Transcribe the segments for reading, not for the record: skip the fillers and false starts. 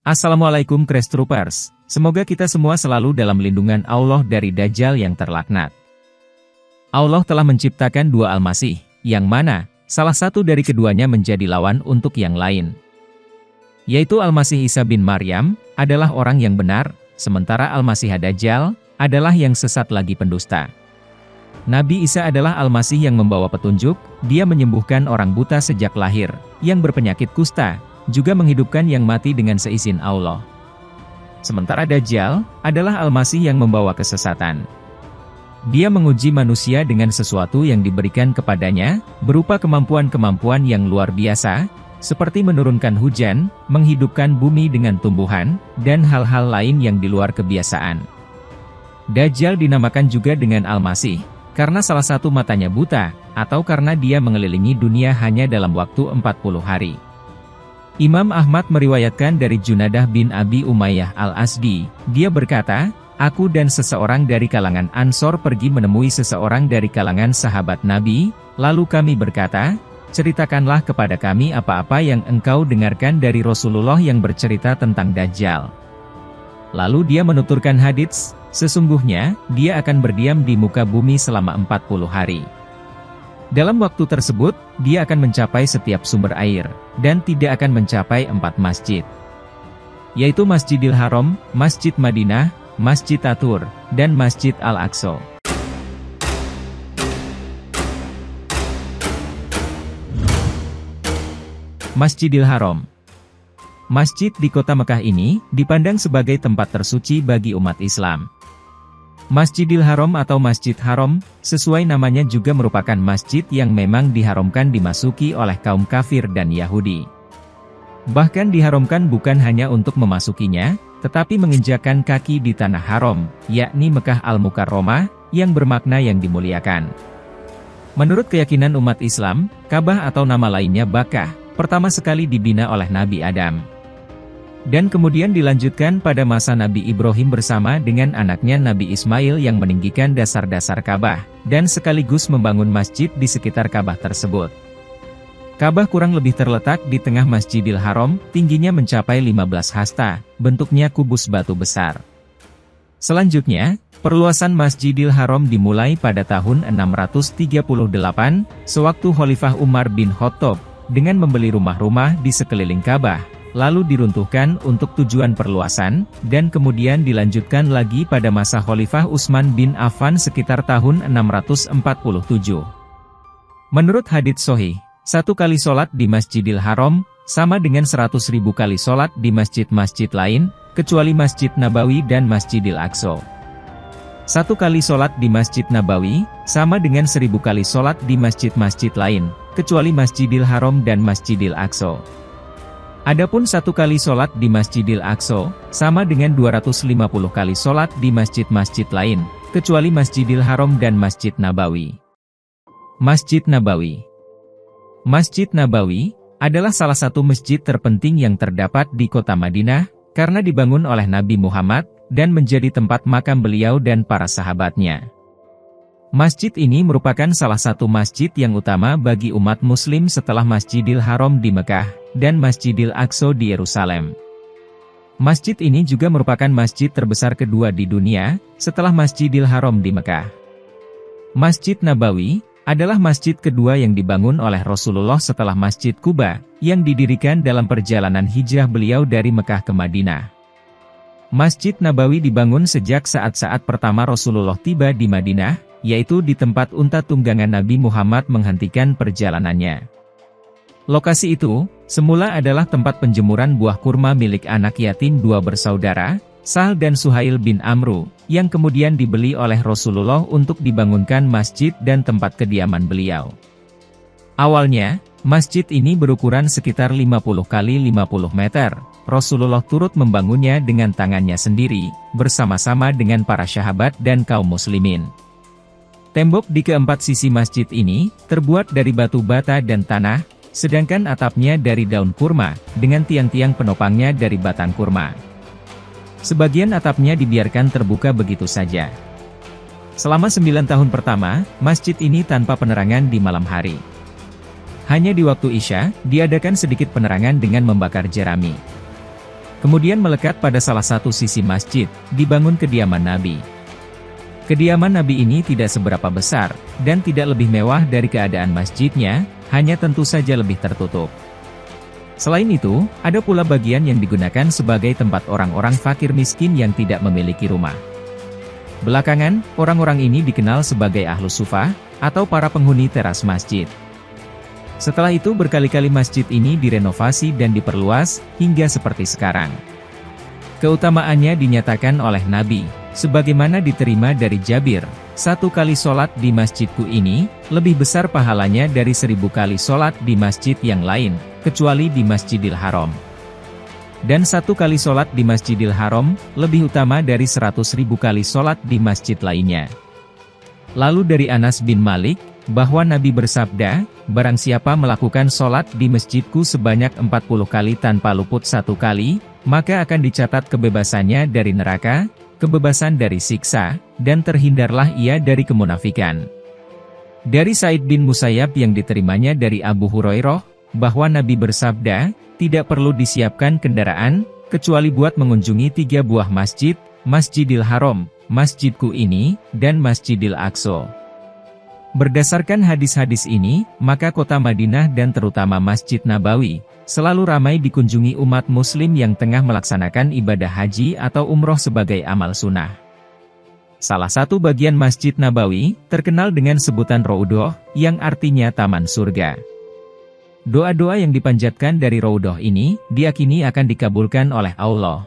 Assalamualaikum Crash Troopers, semoga kita semua selalu dalam lindungan Allah dari Dajjal yang terlaknat. Allah telah menciptakan dua Al-Masih, yang mana salah satu dari keduanya menjadi lawan untuk yang lain. Yaitu Al-Masih Isa bin Maryam, adalah orang yang benar, sementara Al-Masih Dajjal, adalah yang sesat lagi pendusta. Nabi Isa adalah Al-Masih yang membawa petunjuk, dia menyembuhkan orang buta sejak lahir, yang berpenyakit kusta, juga menghidupkan yang mati dengan seizin Allah. Sementara Dajjal, adalah Al-Masih yang membawa kesesatan. Dia menguji manusia dengan sesuatu yang diberikan kepadanya, berupa kemampuan-kemampuan yang luar biasa, seperti menurunkan hujan, menghidupkan bumi dengan tumbuhan, dan hal-hal lain yang di luar kebiasaan. Dajjal dinamakan juga dengan Al-Masih, karena salah satu matanya buta, atau karena dia mengelilingi dunia hanya dalam waktu 40 hari. Imam Ahmad meriwayatkan dari Junadah bin Abi Umayyah Al-Asdi, dia berkata, "Aku dan seseorang dari kalangan Ansor pergi menemui seseorang dari kalangan sahabat Nabi, lalu kami berkata, ceritakanlah kepada kami apa-apa yang engkau dengarkan dari Rasulullah yang bercerita tentang Dajjal." Lalu dia menuturkan hadits, sesungguhnya, dia akan berdiam di muka bumi selama 40 hari. Dalam waktu tersebut, dia akan mencapai setiap sumber air, dan tidak akan mencapai 4 masjid. Yaitu Masjidil Haram, Masjid Madinah, Masjid Atur, dan Masjid Al-Aqsa. Masjidil Haram. Masjid di kota Mekah ini, dipandang sebagai tempat tersuci bagi umat Islam. Masjidil Haram atau Masjid Haram, sesuai namanya juga merupakan masjid yang memang diharamkan dimasuki oleh kaum kafir dan Yahudi. Bahkan diharamkan bukan hanya untuk memasukinya, tetapi menginjakkan kaki di tanah haram, yakni Mekah Al-Mukarramah, yang bermakna yang dimuliakan. Menurut keyakinan umat Islam, Ka'bah atau nama lainnya Bakkah, pertama sekali dibina oleh Nabi Adam. Dan kemudian dilanjutkan pada masa Nabi Ibrahim bersama dengan anaknya Nabi Ismail yang meninggikan dasar-dasar Ka'bah, dan sekaligus membangun masjid di sekitar Ka'bah tersebut. Ka'bah kurang lebih terletak di tengah Masjidil Haram, tingginya mencapai 15 hasta, bentuknya kubus batu besar. Selanjutnya, perluasan Masjidil Haram dimulai pada tahun 638, sewaktu Khalifah Umar bin Khattab, dengan membeli rumah-rumah di sekeliling Ka'bah, lalu diruntuhkan untuk tujuan perluasan, dan kemudian dilanjutkan lagi pada masa Khalifah Utsman bin Affan sekitar tahun 647. Menurut hadits sahih, satu kali sholat di Masjidil Haram, sama dengan 100.000 kali sholat di masjid-masjid lain, kecuali Masjid Nabawi dan Masjidil Aqsa. Satu kali sholat di Masjid Nabawi, sama dengan 1000 kali sholat di masjid-masjid lain, kecuali Masjidil Haram dan Masjidil Aqsa. Adapun satu kali sholat di Masjidil Aqsa, sama dengan 250 kali sholat di masjid-masjid lain, kecuali Masjidil Haram dan Masjid Nabawi. Masjid Nabawi. Masjid Nabawi adalah salah satu masjid terpenting yang terdapat di kota Madinah, karena dibangun oleh Nabi Muhammad, dan menjadi tempat makam beliau dan para sahabatnya. Masjid ini merupakan salah satu masjid yang utama bagi umat muslim setelah Masjidil Haram di Mekah, dan Masjidil Aqsa di Yerusalem. Masjid ini juga merupakan masjid terbesar kedua di dunia, setelah Masjidil Haram di Mekah. Masjid Nabawi adalah masjid kedua yang dibangun oleh Rasulullah setelah Masjid Quba, yang didirikan dalam perjalanan hijrah beliau dari Mekah ke Madinah. Masjid Nabawi dibangun sejak saat-saat pertama Rasulullah tiba di Madinah, yaitu di tempat unta tunggangan Nabi Muhammad menghentikan perjalanannya. Lokasi itu, semula adalah tempat penjemuran buah kurma milik anak yatim dua bersaudara, Sahal dan Suhail bin Amru, yang kemudian dibeli oleh Rasulullah untuk dibangunkan masjid dan tempat kediaman beliau. Awalnya, masjid ini berukuran sekitar 50 kali 50 meter, Rasulullah turut membangunnya dengan tangannya sendiri, bersama-sama dengan para sahabat dan kaum muslimin. Tembok di keempat sisi masjid ini, terbuat dari batu bata dan tanah, sedangkan atapnya dari daun kurma, dengan tiang-tiang penopangnya dari batang kurma. Sebagian atapnya dibiarkan terbuka begitu saja. Selama 9 tahun pertama, masjid ini tanpa penerangan di malam hari. Hanya di waktu Isya, diadakan sedikit penerangan dengan membakar jerami. Kemudian melekat pada salah satu sisi masjid, dibangun kediaman Nabi. Kediaman Nabi ini tidak seberapa besar, dan tidak lebih mewah dari keadaan masjidnya, hanya tentu saja lebih tertutup. Selain itu, ada pula bagian yang digunakan sebagai tempat orang-orang fakir miskin yang tidak memiliki rumah. Belakangan, orang-orang ini dikenal sebagai Ahlus Sufah, atau para penghuni teras masjid. Setelah itu berkali-kali masjid ini direnovasi dan diperluas, hingga seperti sekarang. Keutamaannya dinyatakan oleh Nabi, sebagaimana diterima dari Jabir, 1 kali sholat di masjidku ini, lebih besar pahalanya dari 1000 kali sholat di masjid yang lain, kecuali di Masjidil Haram. Dan 1 kali sholat di Masjidil Haram, lebih utama dari 100.000 kali sholat di masjid lainnya. Lalu dari Anas bin Malik, bahwa Nabi bersabda, barang siapa melakukan sholat di masjidku sebanyak 40 kali tanpa luput 1 kali, maka akan dicatat kebebasannya dari neraka, kebebasan dari siksa, dan terhindarlah ia dari kemunafikan. Dari Said bin Musayyab yang diterimanya dari Abu Hurairah, bahwa Nabi bersabda, tidak perlu disiapkan kendaraan, kecuali buat mengunjungi 3 buah masjid, Masjidil Haram, masjidku ini, dan Masjidil Aqsa. Berdasarkan hadis-hadis ini, maka kota Madinah dan terutama Masjid Nabawi, selalu ramai dikunjungi umat muslim yang tengah melaksanakan ibadah haji atau umroh sebagai amal sunnah. Salah satu bagian Masjid Nabawi, terkenal dengan sebutan Raudhah, yang artinya taman surga. Doa-doa yang dipanjatkan dari Raudhah ini, diyakini akan dikabulkan oleh Allah.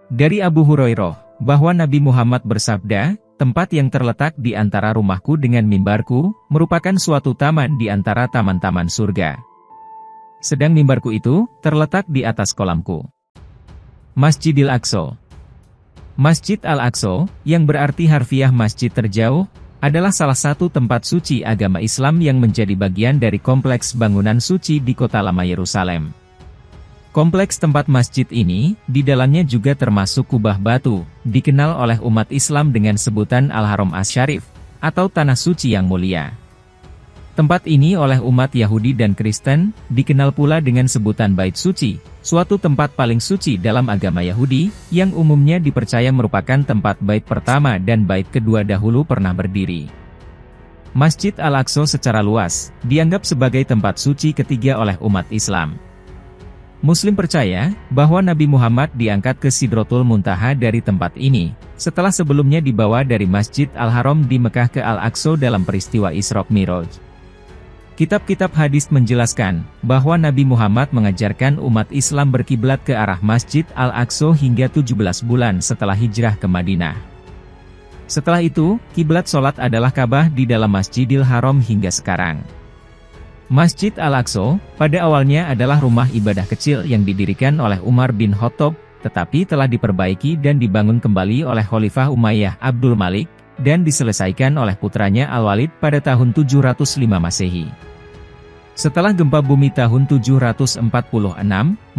Dari Abu Hurairah, bahwa Nabi Muhammad bersabda, tempat yang terletak di antara rumahku dengan mimbarku, merupakan suatu taman di antara taman-taman surga. Sedang mimbarku itu, terletak di atas kolamku. Masjidil Aqsa. Masjid Al-Aqsa, yang berarti harfiah masjid terjauh, adalah salah satu tempat suci agama Islam yang menjadi bagian dari kompleks bangunan suci di kota lama Yerusalem. Kompleks tempat masjid ini, di dalamnya juga termasuk kubah batu, dikenal oleh umat Islam dengan sebutan Al-Haram Asy-Syarif, atau Tanah Suci yang Mulia. Tempat ini oleh umat Yahudi dan Kristen, dikenal pula dengan sebutan Bait Suci, suatu tempat paling suci dalam agama Yahudi, yang umumnya dipercaya merupakan tempat bait pertama dan bait kedua dahulu pernah berdiri. Masjid Al-Aqsa secara luas, dianggap sebagai tempat suci ketiga oleh umat Islam. Muslim percaya, bahwa Nabi Muhammad diangkat ke Sidratul Muntaha dari tempat ini, setelah sebelumnya dibawa dari Masjid Al-Haram di Mekah ke Al-Aqsa dalam peristiwa Isra Miraj. Kitab-kitab hadis menjelaskan, bahwa Nabi Muhammad mengajarkan umat Islam berkiblat ke arah Masjid Al-Aqsa hingga 17 bulan setelah hijrah ke Madinah. Setelah itu, kiblat sholat adalah Ka'bah di dalam Masjidil Haram hingga sekarang. Masjid Al-Aqsa, pada awalnya adalah rumah ibadah kecil yang didirikan oleh Umar bin Khattab, tetapi telah diperbaiki dan dibangun kembali oleh Khalifah Umayyah Abdul Malik, dan diselesaikan oleh putranya Al-Walid pada tahun 705 Masehi. Setelah gempa bumi tahun 746,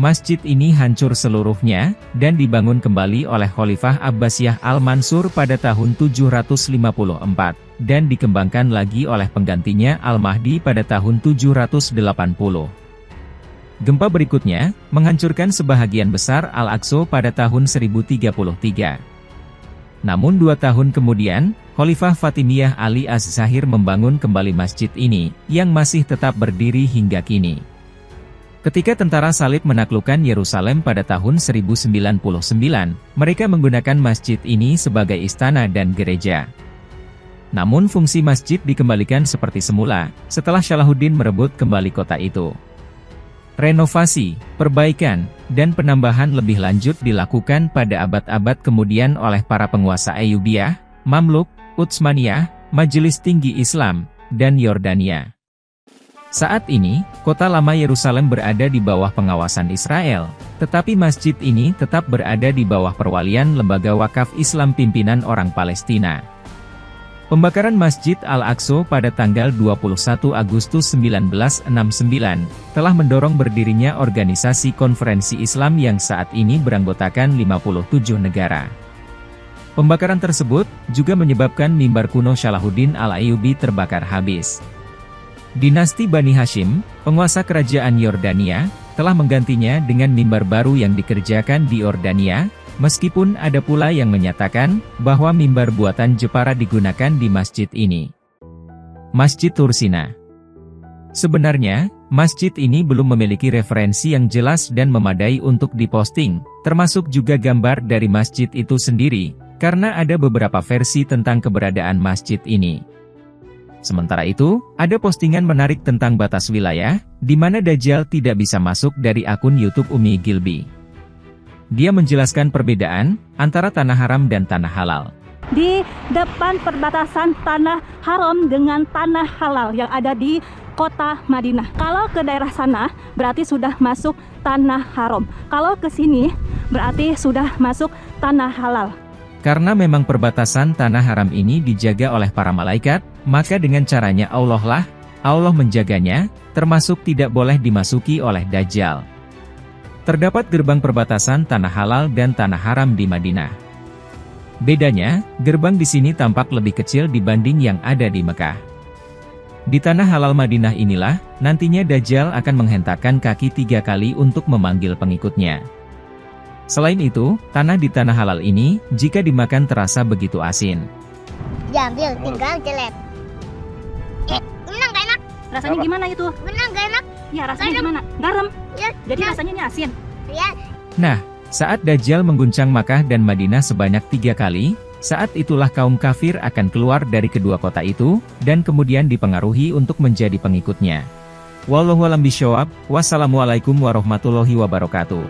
masjid ini hancur seluruhnya, dan dibangun kembali oleh Khalifah Abbasiyah Al-Mansur pada tahun 754, dan dikembangkan lagi oleh penggantinya Al-Mahdi pada tahun 780. Gempa berikutnya, menghancurkan sebahagian besar Al-Aqsa pada tahun 1033. Namun 2 tahun kemudian, Khalifah Fatimiyah Ali Az-Zahir membangun kembali masjid ini, yang masih tetap berdiri hingga kini. Ketika tentara salib menaklukkan Yerusalem pada tahun 1099, mereka menggunakan masjid ini sebagai istana dan gereja. Namun fungsi masjid dikembalikan seperti semula, setelah Salahuddin merebut kembali kota itu. Renovasi, perbaikan, dan penambahan lebih lanjut dilakukan pada abad-abad kemudian oleh para penguasa Ayyubiyah, Mamluk, Utsmaniyah, Majelis Tinggi Islam, dan Yordania. Saat ini, kota lama Yerusalem berada di bawah pengawasan Israel, tetapi masjid ini tetap berada di bawah perwalian Lembaga Wakaf Islam pimpinan orang Palestina. Pembakaran Masjid Al-Aqsa pada tanggal 21 Agustus 1969, telah mendorong berdirinya organisasi konferensi Islam yang saat ini beranggotakan 57 negara. Pembakaran tersebut, juga menyebabkan mimbar kuno Salahuddin Al-Ayyubi terbakar habis. Dinasti Bani Hashim, penguasa kerajaan Yordania, telah menggantinya dengan mimbar baru yang dikerjakan di Yordania, meskipun ada pula yang menyatakan bahwa mimbar buatan Jepara digunakan di masjid ini. Masjid Tursina. Sebenarnya, masjid ini belum memiliki referensi yang jelas dan memadai untuk diposting, termasuk juga gambar dari masjid itu sendiri, karena ada beberapa versi tentang keberadaan masjid ini. Sementara itu, ada postingan menarik tentang batas wilayah, di mana Dajjal tidak bisa masuk dari akun YouTube Umi Gilby. Dia menjelaskan perbedaan antara tanah haram dan tanah halal. Di depan perbatasan tanah haram dengan tanah halal yang ada di kota Madinah. Kalau ke daerah sana berarti sudah masuk tanah haram. Kalau ke sini berarti sudah masuk tanah halal. Karena memang perbatasan tanah haram ini dijaga oleh para malaikat, maka dengan caranya Allah menjaganya, termasuk tidak boleh dimasuki oleh Dajjal. Terdapat gerbang perbatasan tanah halal dan tanah haram di Madinah. Bedanya, gerbang di sini tampak lebih kecil dibanding yang ada di Mekah. Di tanah halal Madinah inilah, nantinya Dajjal akan menghentakkan kaki 3 kali untuk memanggil pengikutnya. Selain itu, tanah di tanah halal ini, jika dimakan terasa begitu asin. Diambil, tinggal jelek. Enak gak enak? Rasanya gimana itu? Bener gak enak? Ya rasanya gimana? Garam? Ya, Jadi rasanya ini asin? ya. Nah, saat Dajjal mengguncang Makkah dan Madinah sebanyak 3 kali, saat itulah kaum kafir akan keluar dari kedua kota itu, dan kemudian dipengaruhi untuk menjadi pengikutnya. Wallahu a'lam bishawab, wassalamualaikum warahmatullahi wabarakatuh.